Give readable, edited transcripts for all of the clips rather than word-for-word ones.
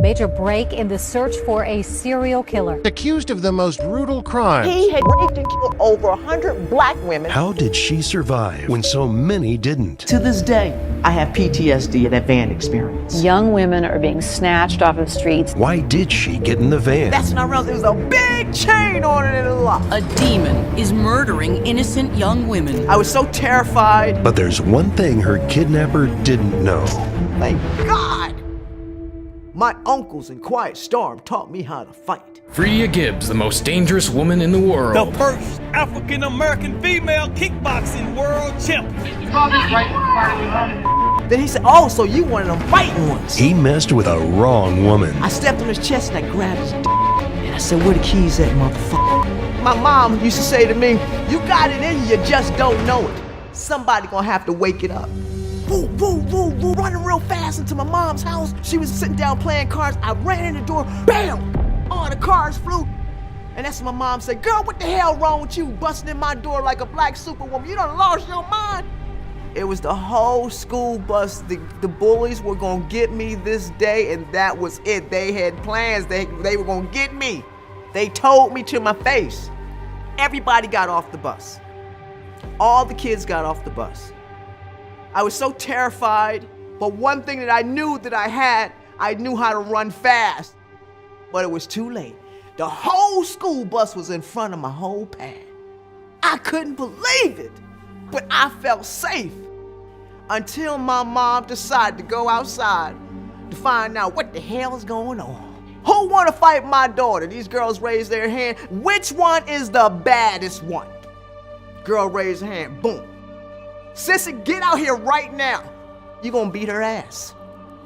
major break in the search for a serial killer. Accused of the most brutal crimes. He had raped and killed over 100 black women. How did she survive when so many didn't? To this day, I have PTSD of that van experience. Young women are being snatched off of streets. Why did she get in the van? That's when I realized there was a big chain on it and a lock. A demon is murdering innocent young women. I was so terrified. But there's one thing her kidnapper didn't know. Thank God! My uncles in Quiet Storm taught me how to fight. Fredia Gibbs, the most dangerous woman in the world. The first African-American female kickboxing world champion. Then he said, oh, so you one of them fighting ones. He messed with a wrong woman. I stepped on his chest and I grabbed his and I said, where the keys at, motherfucker? My mom used to say to me, you got it in you, you just don't know it. Somebody gonna have to wake it up. Woo, woo, woo, woo, running real fast into my mom's house. She was sitting down playing cards. I ran in the door, bam! All the cards flew. And that's when my mom said, girl, what the hell wrong with you? Busting in my door like a black superwoman. You done lost your mind. It was the whole school bus. The bullies were gonna get me this day, and that was it. They had plans. They were gonna get me. They told me to my face. Everybody got off the bus. All the kids got off the bus. I was so terrified, but one thing that I knew that I knew how to run fast. But it was too late. The whole school bus was in front of my whole path. I couldn't believe it, but I felt safe until my mom decided to go outside to find out what the hell is going on. Who want to fight my daughter? These girls raised their hand. Which one is the baddest one? Girl raised her hand, boom. Sissy, get out here right now. You gonna beat her ass.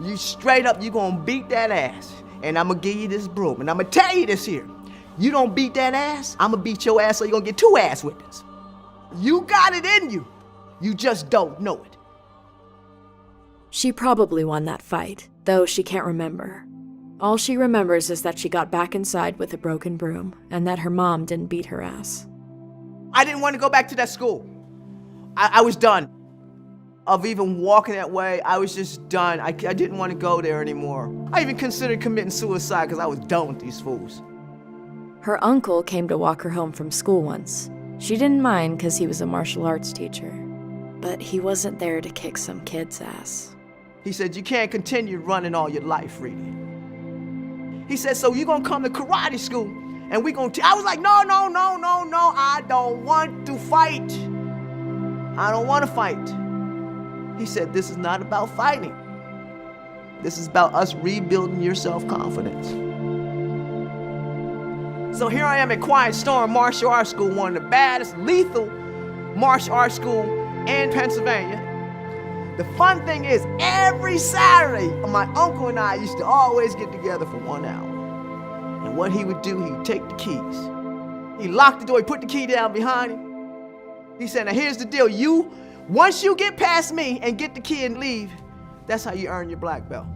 You straight up, you gonna beat that ass. And I'm gonna give you this broom, and I'm gonna tell you this here. You don't beat that ass, I'm gonna beat your ass, so you're gonna get 2 ass whippings. You got it in you. You just don't know it. She probably won that fight, though she can't remember. All she remembers is that she got back inside with a broken broom, and that her mom didn't beat her ass. I didn't want to go back to that school. I was done of even walking that way. I was just done. I didn't want to go there anymore. I even considered committing suicide because I was done with these fools. Her uncle came to walk her home from school once. She didn't mind because he was a martial arts teacher, but he wasn't there to kick some kid's ass. He said, you can't continue running all your life, Fredia. He said, so you're going to come to karate school and we're going to... I was like, no, I don't want to fight. I don't want to fight. He said, this is not about fighting. This is about us rebuilding your self-confidence. So here I am at Quiet Storm Martial Arts School, one of the baddest, lethal martial arts school in Pennsylvania. The fun thing is, every Saturday, my uncle and I used to always get together for 1 hour. And what he would do, he'd take the keys. He locked the door, he put the key down behind him. He said, now here's the deal. Once you get past me and get the key and leave, that's how you earn your black belt.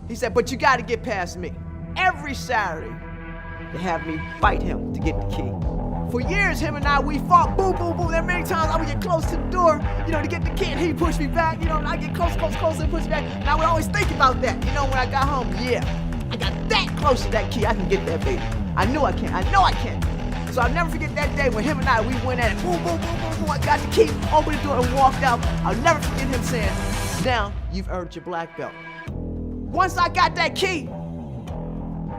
He said, but you got to get past me. Every Saturday, they have me fight him to get the key. For years, him and I, we fought, boom, boom, boom. There are many times I would get close to the door, to get the key, and he'd push me back, and I get close, and push me back. And I would always think about that, when I got home. Yeah, I got that close to that key, I can get that baby. I know I can. So I'll never forget that day when him and I, we went at it. Boom, boom, boom, boom, boom. I got the key, opened the door, and walked out. I'll never forget him saying, now you've earned your black belt. Once I got that key,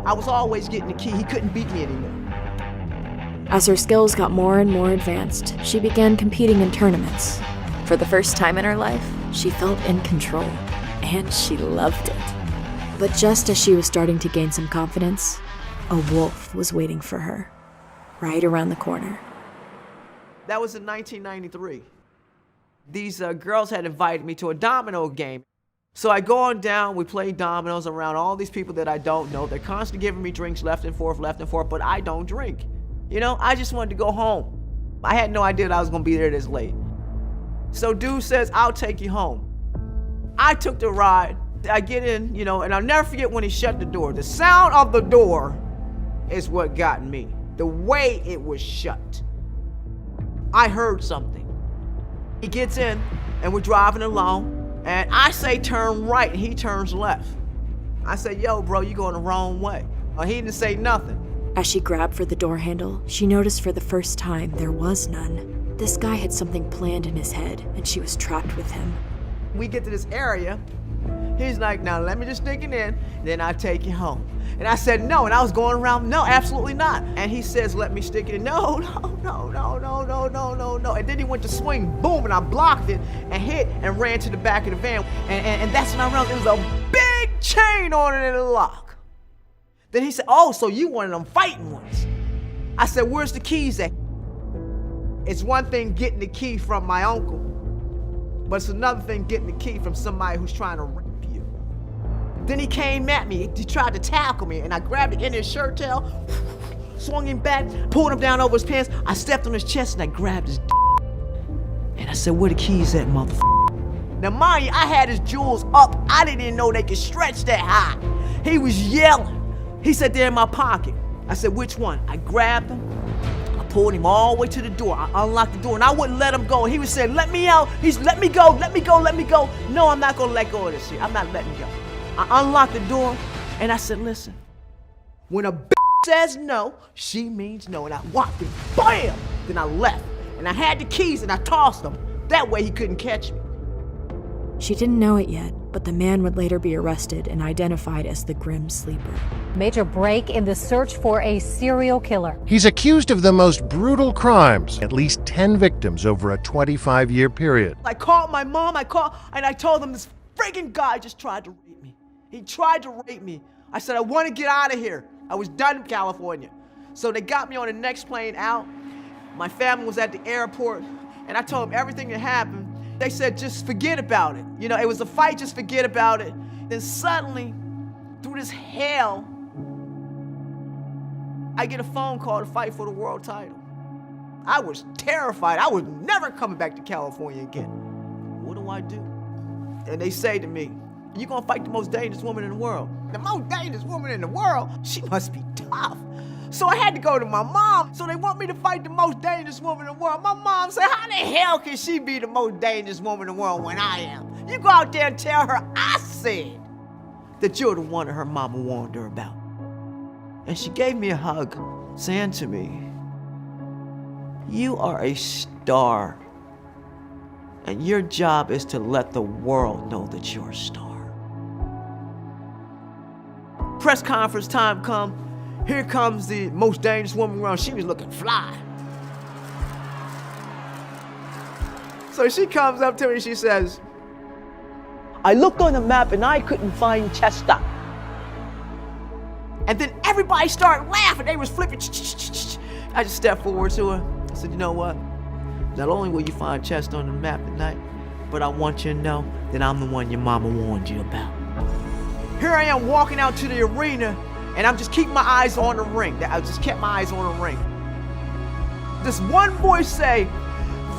I was always getting the key. He couldn't beat me anymore. As her skills got more and more advanced, she began competing in tournaments. For the first time in her life, she felt in control, and she loved it. But just as she was starting to gain some confidence, a wolf was waiting for her, right around the corner. That was in 1993. These girls had invited me to a domino game. So I go on down, we play dominoes around all these people that I don't know. They're constantly giving me drinks left and forth, but I don't drink. I just wanted to go home. I had no idea that I was gonna be there this late. So dude says, I'll take you home. I took the ride. I get in, and I'll never forget when he shut the door. The sound of the door is what got me. The way it was shut. I heard something. He gets in, and we're driving along, and I say turn right, and he turns left. I said, yo, bro, you going the wrong way. He didn't say nothing. As she grabbed for the door handle, she noticed for the first time there was none. This guy had something planned in his head, and she was trapped with him. We get to this area, he's like, now let me just stick it in, then I'll take you home. And I said, no, and I was going around, no, absolutely not. And he says, let me stick it in. No. And then he went to swing, boom, and I blocked it and hit and ran to the back of the van. And that's when I realized there was a big chain on it and a lock. Then he said, oh, so you one of them fighting ones. I said, where's the keys at? It's one thing getting the key from my uncle, but it's another thing getting the key from somebody who's trying to rape you. Then he came at me, he tried to tackle me, and I grabbed it in his shirt tail, swung him back, pulled him down over his pants. I stepped on his chest and I grabbed his and I said, where the keys at, motherfucker? Now mind you, I had his jewels up. I didn't even know they could stretch that high. He was yelling. He said, they're in my pocket. I said, which one? I grabbed him. I pulled him all the way to the door. I unlocked the door and I wouldn't let him go. And he was saying, let me out. He's let me go. No, I'm not gonna let go of this shit. I'm not letting go. I unlocked the door and I said, listen, when a bitch says no, she means no. And I walked him, bam! Then I left. And I had the keys and I tossed them. That way he couldn't catch me. She didn't know it yet, but the man would later be arrested and identified as the Grim Sleeper. Major break in the search for a serial killer. He's accused of the most brutal crimes, at least 10 victims over a 25-year period. I called my mom, and I told them this freaking guy just tried to rape me. He tried to rape me. I said, I want to get out of here. I was done in California. So they got me on the next plane out. My family was at the airport, and I told them everything that happened. They said, just forget about it. You know, it was a fight, just forget about it. Then suddenly, through this hell, I get a phone call to fight for the world title. I was terrified. I was never coming back to California again. What do I do? And they say to me, you're gonna fight the most dangerous woman in the world. The most dangerous woman in the world? She must be tough. So I had to go to my mom. So they want me to fight the most dangerous woman in the world. My mom said, how the hell can she be the most dangerous woman in the world when I am? You go out there and tell her I said that you're the one that her mama warned her about. And she gave me a hug, saying to me, you are a star. And your job is to let the world know that you're a star. Press conference time come. Here comes the most dangerous woman around. She was looking fly. So she comes up to me, she says, I looked on the map and I couldn't find Chester. And then everybody started laughing. They was flipping. I just stepped forward to her. I said, you know what? Not only will you find Chester on the map tonight, but I want you to know that I'm the one your mama warned you about. Here I am walking out to the arena, and I'm just keeping my eyes on the ring. I just kept my eyes on the ring. This one voice say,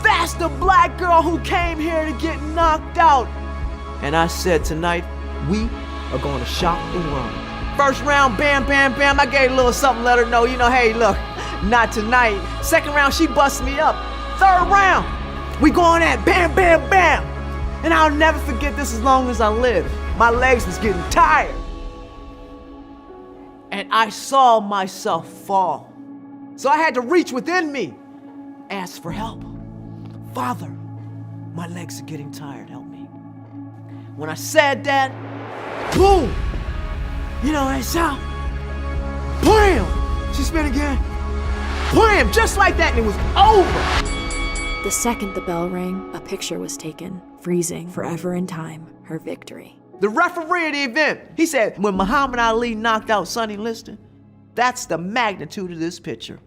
that's the black girl who came here to get knocked out. And I said, tonight, we are going to shock the world. First round, bam, bam, bam. I gave a little something, let her know, you know, hey, look, not tonight. Second round, she busted me up. Third round, we going at bam, bam, bam. And I'll never forget this as long as I live. My legs was getting tired. And I saw myself fall. So I had to reach within me, ask for help. Father, my legs are getting tired, help me. When I said that, boom! You know, I saw, bam! She spin again, bam! Just like that, and it was over. The second the bell rang, a picture was taken, freezing forever in time her victory. The referee of the event, he said, when Muhammad Ali knocked out Sonny Liston, that's the magnitude of this picture.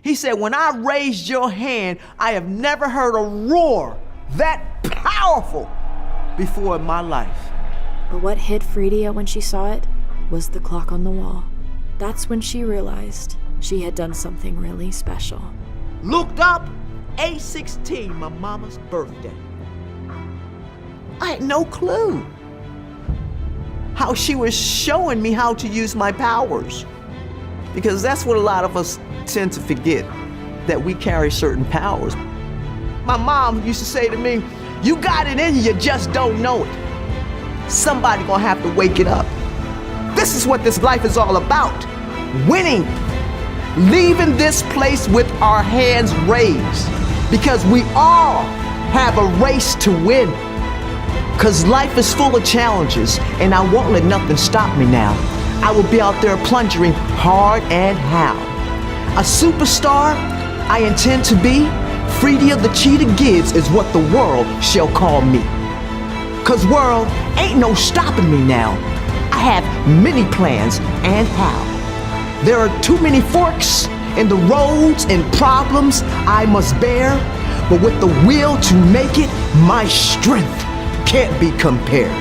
He said, when I raised your hand, I have never heard a roar that powerful before in my life. But what hit Fredia when she saw it was the clock on the wall. That's when she realized she had done something really special. Looked up, 8/16, my mama's birthday. I had no clue how she was showing me how to use my powers. Because that's what a lot of us tend to forget, that we carry certain powers. My mom used to say to me, you got it in you, you just don't know it. Somebody gonna have to wake it up. This is what this life is all about. Winning. Leaving this place with our hands raised. Because we all have a race to win. Because life is full of challenges, and I won't let nothing stop me now. I will be out there plunging hard and how. A superstar I intend to be. Fredia the Cheetah Gibbs is what the world shall call me. Cause world, ain't no stopping me now. I have many plans and how. There are too many forks in the roads and problems I must bear, but with the will to make it, my strength can't be compared.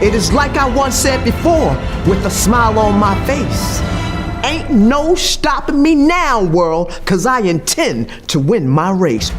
It is like I once said before, with a smile on my face. Ain't no stopping me now, world, cause I intend to win my race.